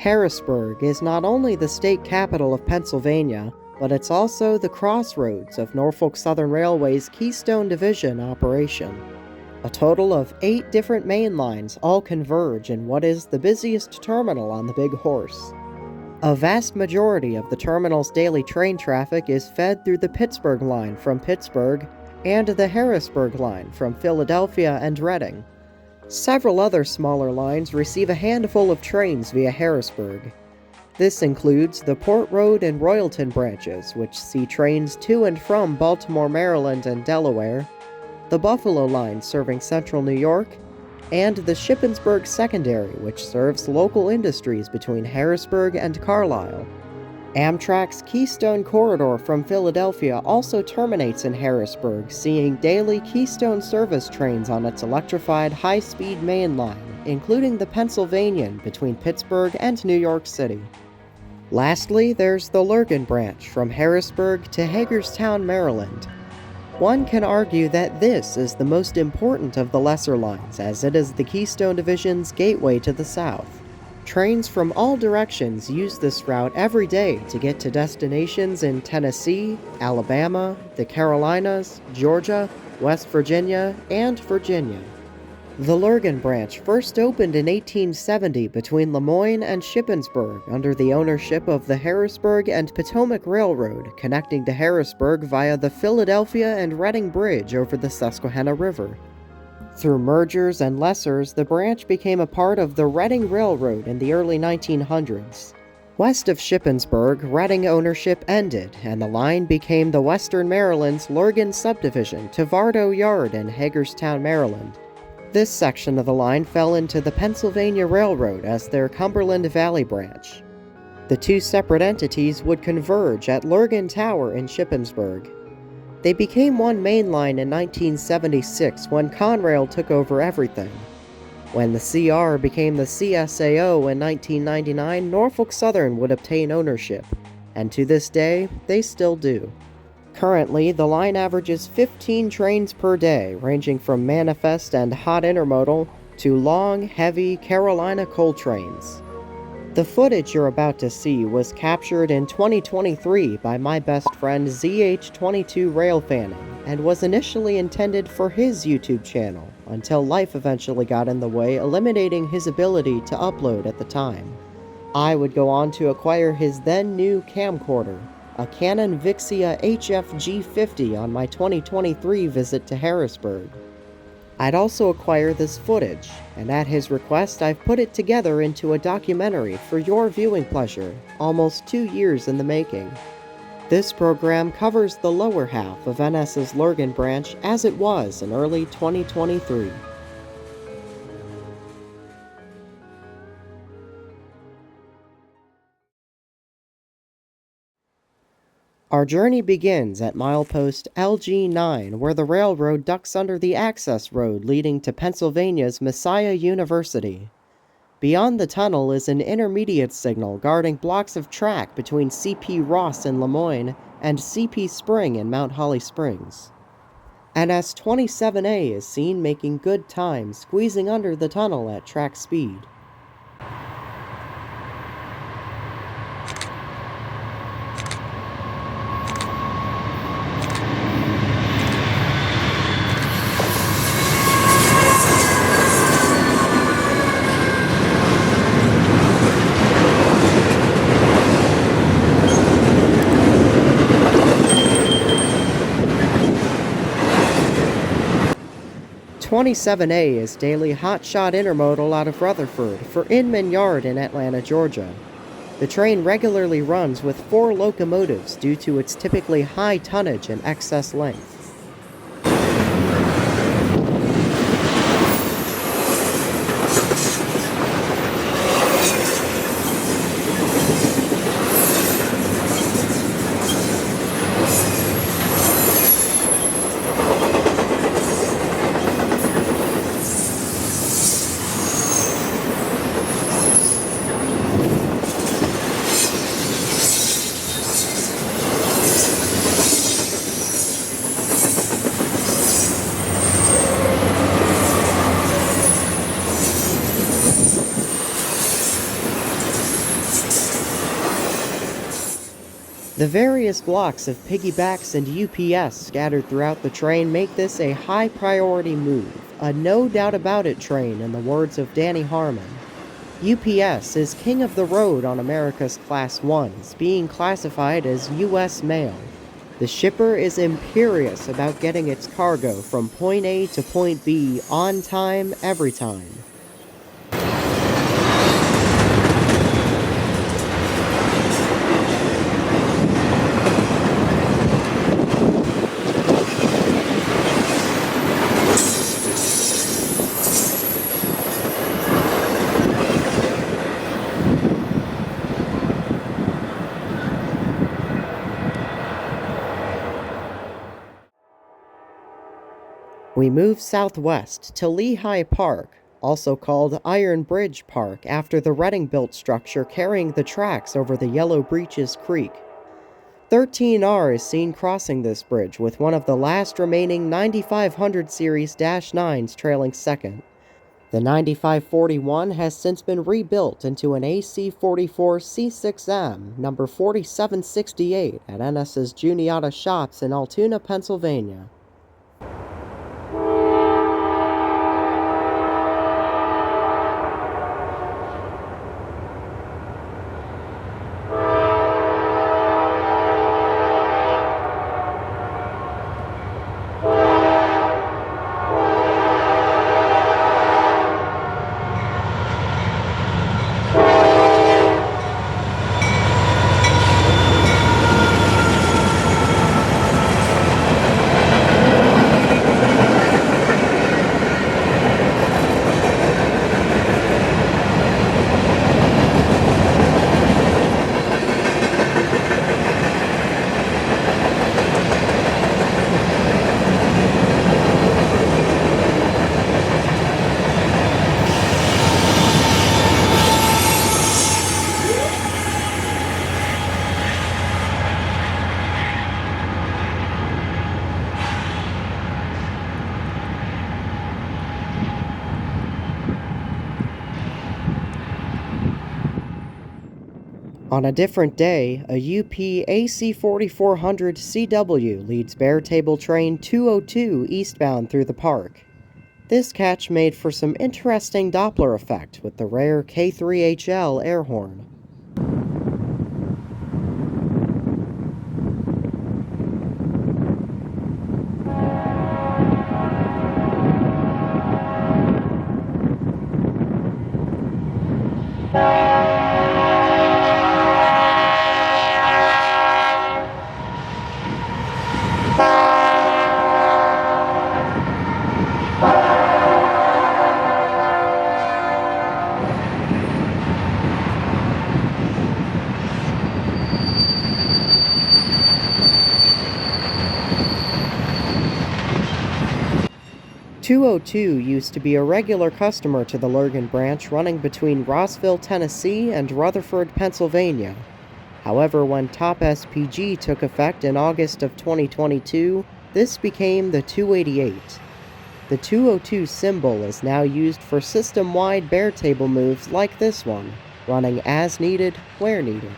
Harrisburg is not only the state capital of Pennsylvania, but it's also the crossroads of Norfolk Southern Railway's Keystone Division operation. A total of 8 different main lines all converge in what is the busiest terminal on the Big Horse. A vast majority of the terminal's daily train traffic is fed through the Pittsburgh line from Pittsburgh and the Harrisburg line from Philadelphia and Reading. Several other smaller lines receive a handful of trains via Harrisburg. This includes the Port Road and Royalton branches, which see trains to and from Baltimore, Maryland, and Delaware, the Buffalo line serving central New York, and the Shippensburg secondary, which serves local industries between Harrisburg and Carlisle. Amtrak's Keystone Corridor from Philadelphia also terminates in Harrisburg, seeing daily Keystone service trains on its electrified high-speed main line, including the Pennsylvanian between Pittsburgh and New York City. Lastly, there's the Lurgan branch from Harrisburg to Hagerstown, Maryland. One can argue that this is the most important of the lesser lines, as it is the Keystone Division's gateway to the south. Trains from all directions use this route every day to get to destinations in Tennessee, Alabama, the Carolinas, Georgia, West Virginia, and Virginia. The Lurgan branch first opened in 1870 between Lemoyne and Shippensburg under the ownership of the Harrisburg and Potomac Railroad, connecting to Harrisburg via the Philadelphia and Reading Bridge over the Susquehanna River. Through mergers and lessors, the branch became a part of the Reading Railroad in the early 1900s. West of Shippensburg, Reading ownership ended, and the line became the Western Maryland's Lurgan subdivision to Vardo Yard in Hagerstown, Maryland. This section of the line fell into the Pennsylvania Railroad as their Cumberland Valley branch. The two separate entities would converge at Lurgan Tower in Shippensburg. They became one main line in 1976 when Conrail took over everything. When the CR became the CSAO in 1999, Norfolk Southern would obtain ownership, and to this day, they still do. Currently, the line averages 15 trains per day, ranging from manifest and hot intermodal to long, heavy Carolina coal trains. The footage you're about to see was captured in 2023 by my best friend ZH22 Railfanning and was initially intended for his YouTube channel until life eventually got in the way, eliminating his ability to upload at the time. I would go on to acquire his then new camcorder, a Canon Vixia HF-G50, on my 2023 visit to Harrisburg. I'd also acquire this footage, and at his request I've put it together into a documentary for your viewing pleasure, almost 2 years in the making. This program covers the lower half of NS's Lurgan branch as it was in early 2023. Our journey begins at milepost LG9, where the railroad ducks under the access road leading to Pennsylvania's Messiah University. Beyond the tunnel is an intermediate signal guarding blocks of track between CP Ross in Lemoyne and CP Spring in Mount Holly Springs. NS-27A is seen making good time squeezing under the tunnel at track speed. '27A is daily hotshot intermodal out of Rutherford for Inman Yard in Atlanta, Georgia. The train regularly runs with 4 locomotives due to its typically high tonnage and excess length. The various blocks of piggybacks and UPS scattered throughout the train make this a high-priority move, a no-doubt-about-it train in the words of Danny Harmon. UPS is king of the road on America's Class 1s, being classified as U.S. mail. The shipper is imperious about getting its cargo from point A to point B on time, every time. We move southwest to Lehigh Park, also called Iron Bridge Park after the Reading-built structure carrying the tracks over the Yellow Breeches Creek. 13R is seen crossing this bridge with one of the last remaining 9500 series -9s trailing second. The 9541 has since been rebuilt into an AC-44 C6M number 4768 at NS's Juniata shops in Altoona, Pennsylvania. On a different day, a UP AC-4400 CW leads Bear Table Train 202 eastbound through the park. This catch made for some interesting Doppler effect with the rare K3HL air horn. (202) used to be a regular customer to the Lurgan branch running between Rossville, Tennessee and Rutherford, Pennsylvania. However, when Top SPG took effect in August of 2022, this became the 288. The 202 symbol is now used for system-wide Bear Table moves like this one, running as needed, where needed.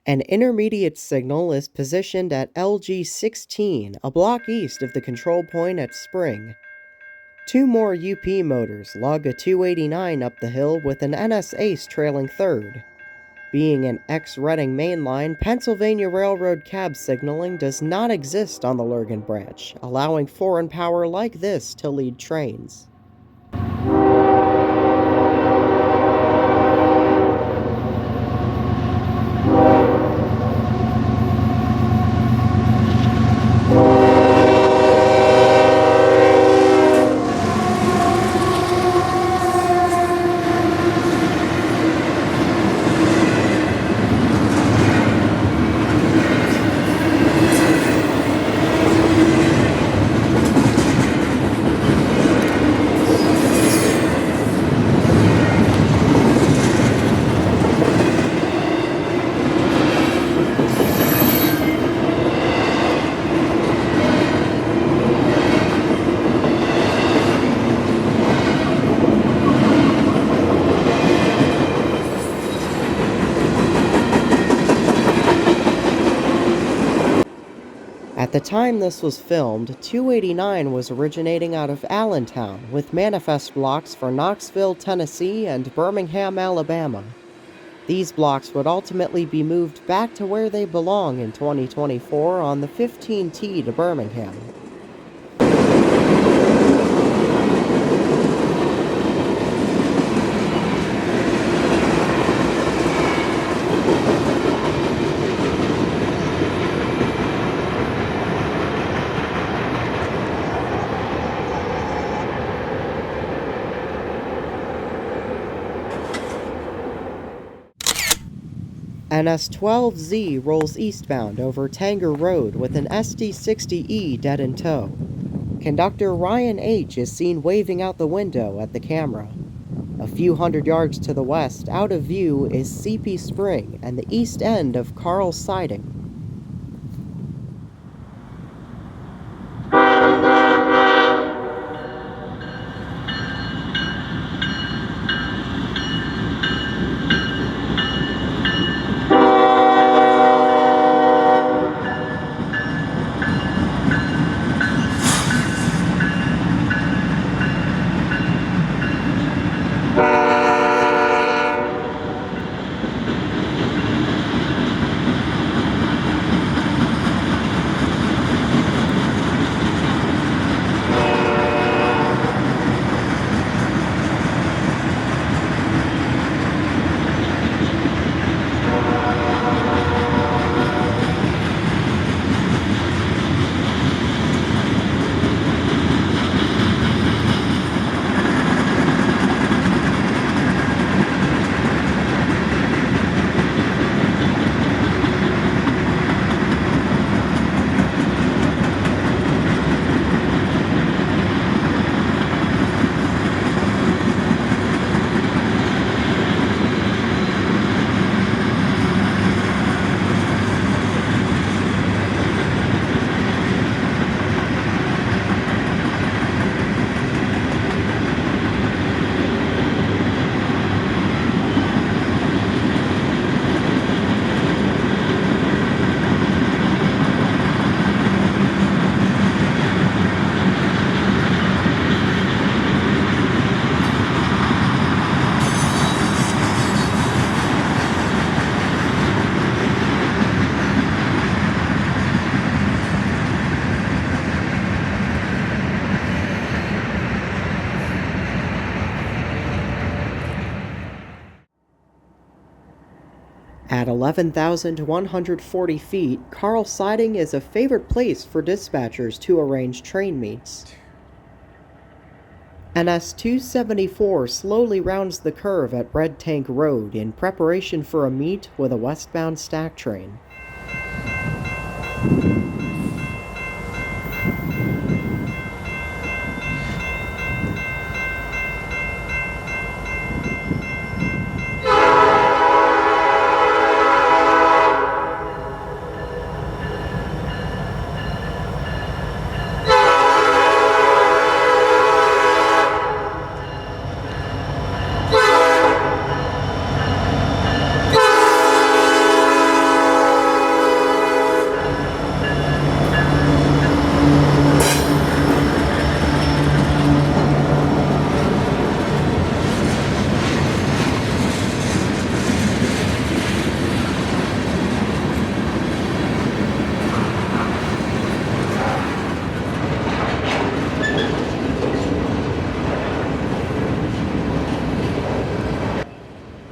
An intermediate signal is positioned at LG16, a block east of the control point at Spring. Two more UP motors lug a 289 up the hill with an NS Ace trailing third. Being an ex-Reading mainline, Pennsylvania Railroad cab signaling does not exist on the Lurgan branch, allowing foreign power like this to lead trains. At the time this was filmed, 289 was originating out of Allentown, with manifest blocks for Knoxville, Tennessee, and Birmingham, Alabama. These blocks would ultimately be moved back to where they belong in 2024 on the 15T to Birmingham. NS-12Z rolls eastbound over Tanger Road with an SD-60E dead in tow. Conductor Ryan H. is seen waving out the window at the camera. A few hundred yards to the west, out of view, is CP Spring and the east end of Carl's Siding. At 11,140 feet, Carl's Siding is a favorite place for dispatchers to arrange train meets. NS-274 slowly rounds the curve at Red Tank Road in preparation for a meet with a westbound stack train.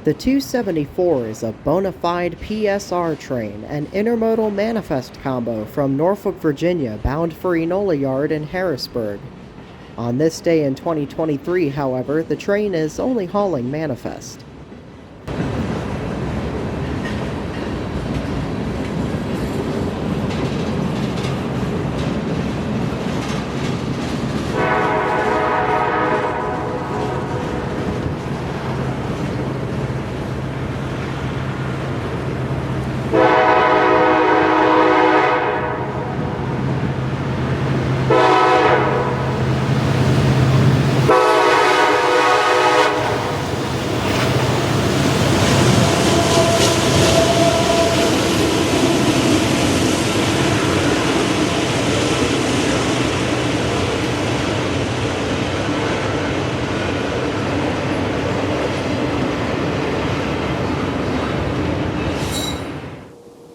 The 274 is a bona fide PSR train, an intermodal manifest combo from Norfolk, Virginia, bound for Enola Yard in Harrisburg. On this day in 2023, however, the train is only hauling manifest.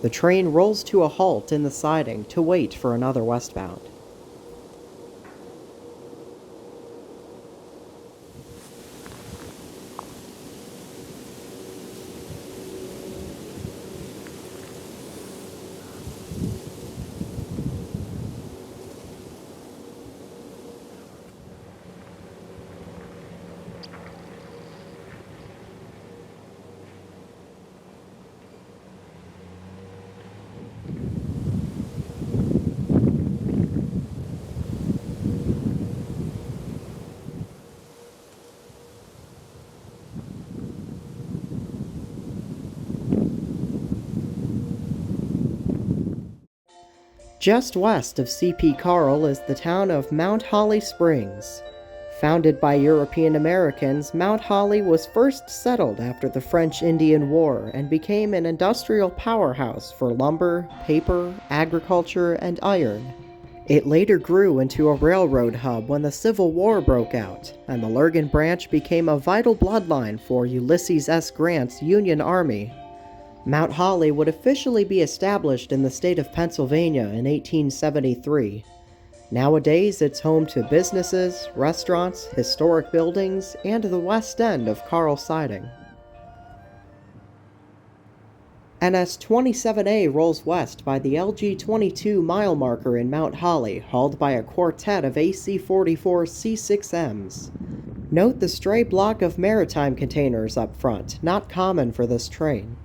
The train rolls to a halt in the siding to wait for another westbound. Just west of C.P. Carl is the town of Mount Holly Springs. Founded by European Americans, Mount Holly was first settled after the French-Indian War and became an industrial powerhouse for lumber, paper, agriculture, and iron. It later grew into a railroad hub when the Civil War broke out, and the Lurgan branch became a vital bloodline for Ulysses S. Grant's Union Army. Mount Holly would officially be established in the state of Pennsylvania in 1873. Nowadays, it's home to businesses, restaurants, historic buildings, and the west end of Carl Siding. NS 27A rolls west by the LG22 mile marker in Mount Holly, hauled by a quartet of AC-44 C6Ms. Note the stray block of maritime containers up front, not common for this train.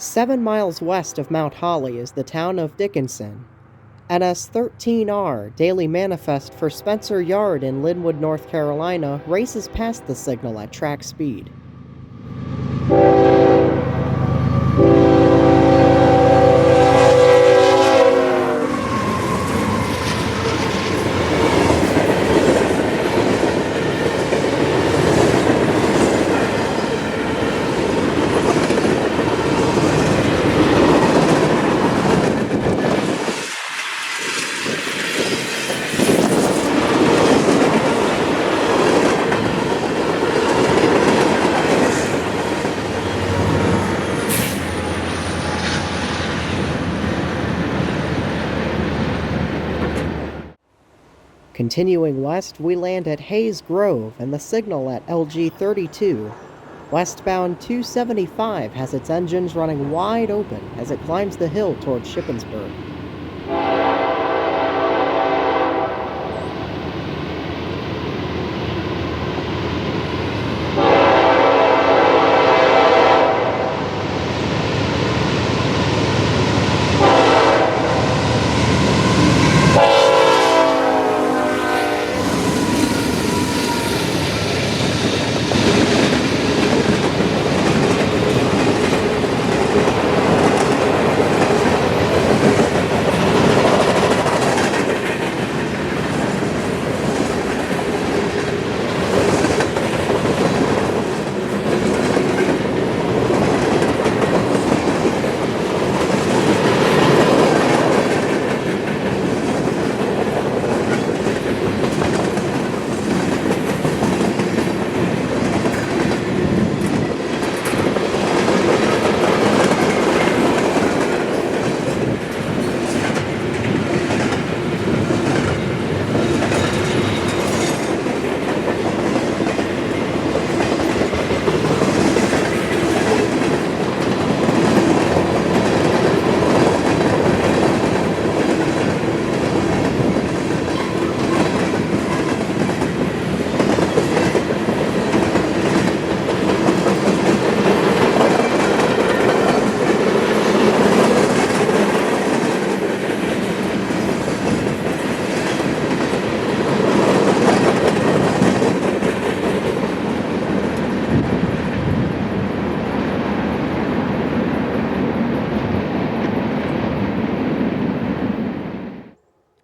Seven miles west of Mount Holly is the town of Dickinson. NS 13R, daily manifest for Spencer Yard in Linwood, North Carolina, races past the signal at track speed. Continuing west, we land at Hayes Grove and the signal at LG 32. Westbound 275 has its engines running wide open as it climbs the hill towards Shippensburg.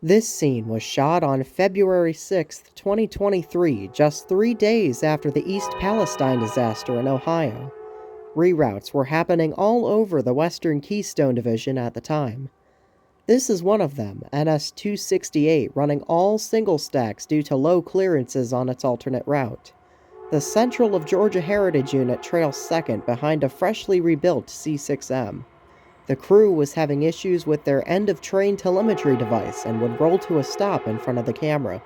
This scene was shot on February 6, 2023, just 3 days after the East Palestine disaster in Ohio. Reroutes were happening all over the Western Keystone Division at the time. This is one of them, NS-268, running all single stacks due to low clearances on its alternate route. The Central of Georgia Heritage Unit trails second behind a freshly rebuilt C6M. The crew was having issues with their end-of-train telemetry device and would roll to a stop in front of the camera.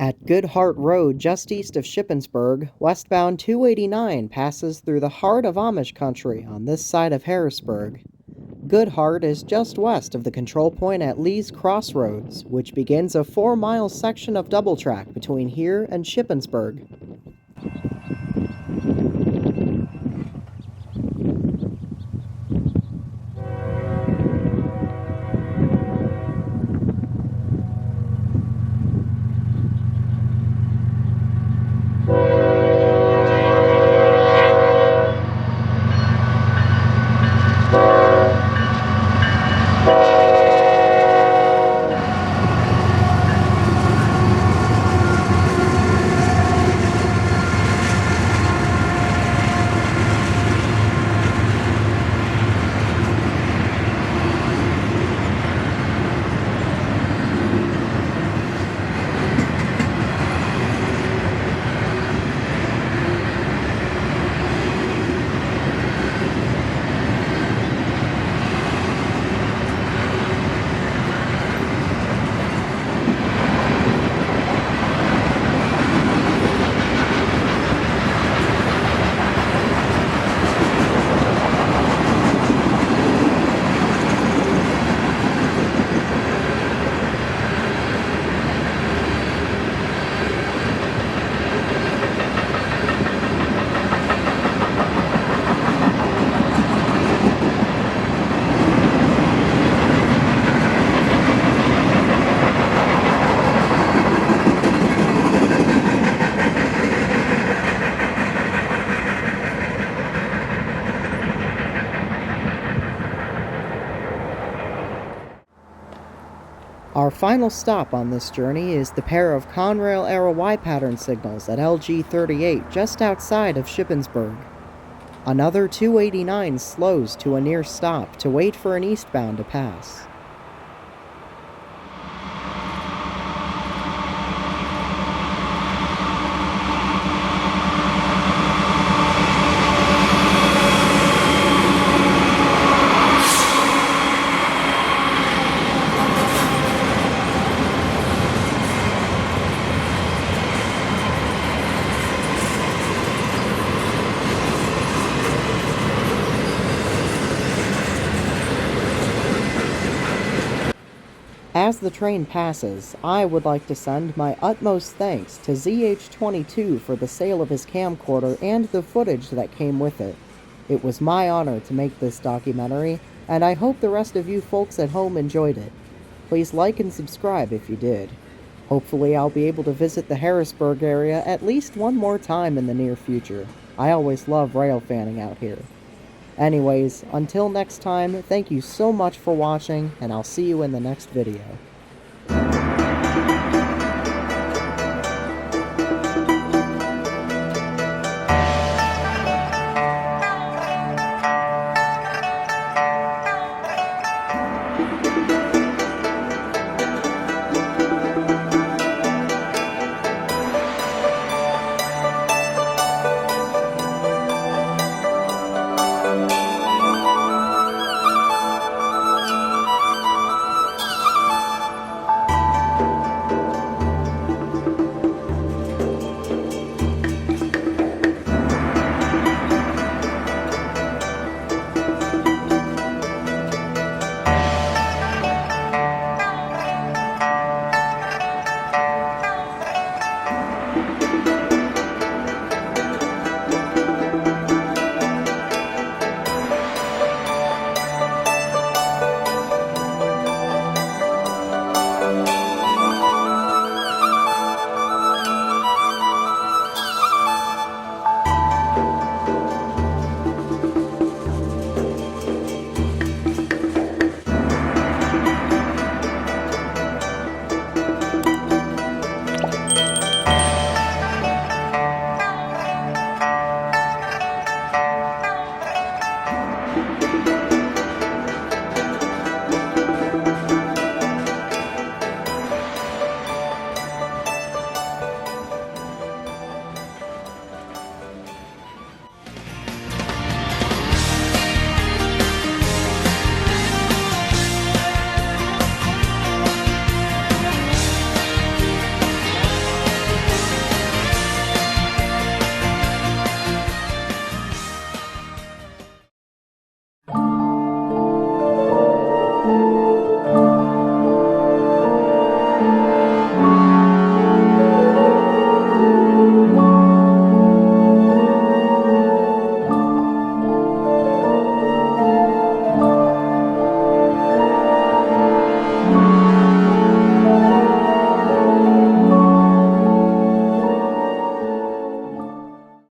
At Good Heart Road, just east of Shippensburg, westbound 289 passes through the heart of Amish country on this side of Harrisburg. Good Heart is just west of the control point at Lee's Crossroads, which begins a 4-mile section of double track between here and Shippensburg. Our final stop on this journey is the pair of Conrail arrow Y-pattern signals at LG38 just outside of Shippensburg. Another 289 slows to a near stop to wait for an eastbound to pass. As the train passes, I would like to send my utmost thanks to ZH22 for the sale of his camcorder and the footage that came with it. It was my honor to make this documentary, and I hope the rest of you folks at home enjoyed it. Please like and subscribe if you did. Hopefully I'll be able to visit the Harrisburg area at least one more time in the near future. I always love rail fanning out here. Anyways, until next time, thank you so much for watching, and I'll see you in the next video.